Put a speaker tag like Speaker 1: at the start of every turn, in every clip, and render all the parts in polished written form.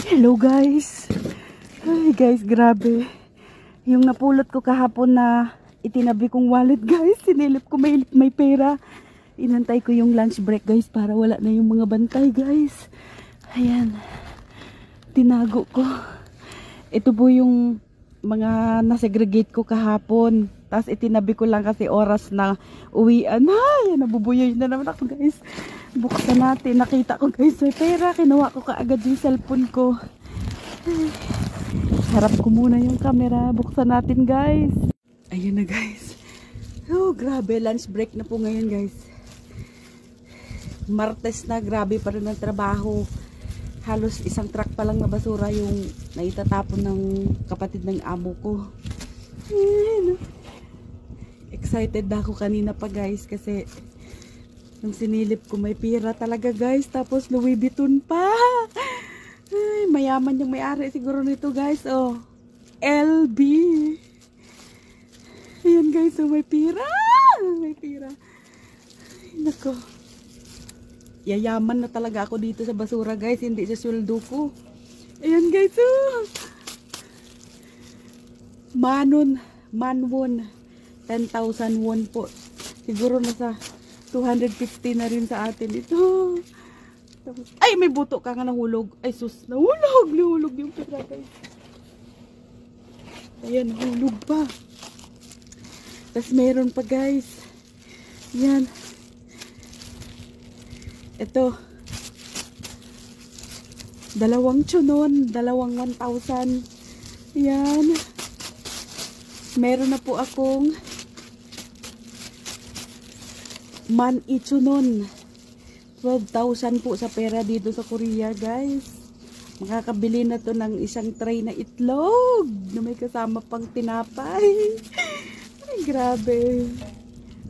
Speaker 1: Hello guys. Ay guys, grabe. Yung napulot ko kahapon na itinabi kong wallet guys. Sinilip ko may pera. Inantay ko yung lunch break guys para wala na yung mga bantay guys. Ayan. Tinago ko. Ito po yung mga nasegregate ko kahapon. Tapos itinabi ko lang kasi oras na uwian. Ay, nabubuyoy na naman ako guys. Buksan natin. Nakita ko guys may pera. Kinuha ko kaagad yung cellphone ko. Ay, harap ko muna yung camera. Buksan natin guys. Ayun na guys. Oh, grabe. Lunch break na po ngayon guys. Martes na. Grabe pa rin ang trabaho. Halos isang truck pa lang na basura yung naitatapon ng kapatid ng amo ko. Ayun. Excited na ako kanina pa guys kasi nung sinilip ko may pira talaga guys, tapos Louis Vuitton pa. Ay, mayaman yung may-ari siguro nito guys. Oh, LB. Ayan guys, oh, may pira. May pira. Ay, nako. Yayaman na talaga ako dito sa basura guys, hindi sa sweldo ko. Ayan guys, oh. Manwon 10,000 won po. Siguro nasa 250 na rin sa atin ito. Ay, may buto ka nga nahulog. Ay sus, nahulog yung pera guys. Ayan, nahulog pa. Tapos meron pa guys. Yan. Ito. Dalawang tsunon. Dalawang 1,000. Yan. Meron na po akong man-itsunon. 12,000 po sa pera dito sa Korea guys. Makakabili na to ng isang tray na itlog na may kasama pang tinapay. Ay, grabe.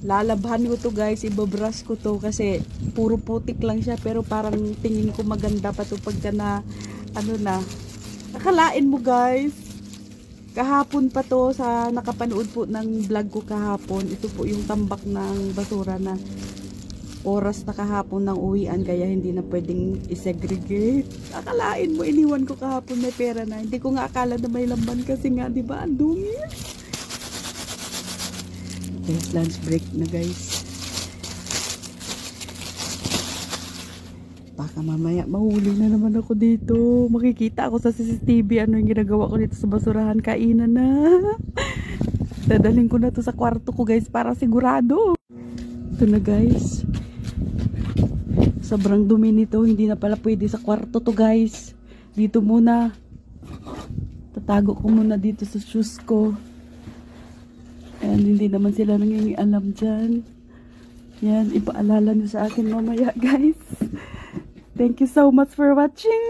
Speaker 1: Lalabhan ko to guys, ibabrush ko to kasi puro putik lang siya pero parang tingin ko maganda pa to pagka na ano na. Akalain mo guys, kahapon pa to sa nakapanood po ng vlog ko kahapon. Ito po yung tambak ng basura na oras na kahapon ng uwian kaya hindi na pwedeng isegregate. Akalain mo iniwan ko kahapon may pera na. Hindi ko nga akala na may laman kasi nga diba ang dumi. Guys, lunch break na guys. Baka mamaya mahuli na naman ako dito. Makikita ako sa CCTV ano yung ginagawa ko dito sa basurahan. Kainan na. Dadalhin ko na to sa kwarto ko guys para sigurado. Ito na guys. Sobrang dumi nito. Hindi na pala pwede sa kwarto to guys. Dito muna. Tatago ko muna dito sa shoes ko. And hindi naman sila nangingialam dyan. Yan, ipaalala nyo sa akin mamaya guys. Thank you so much for watching.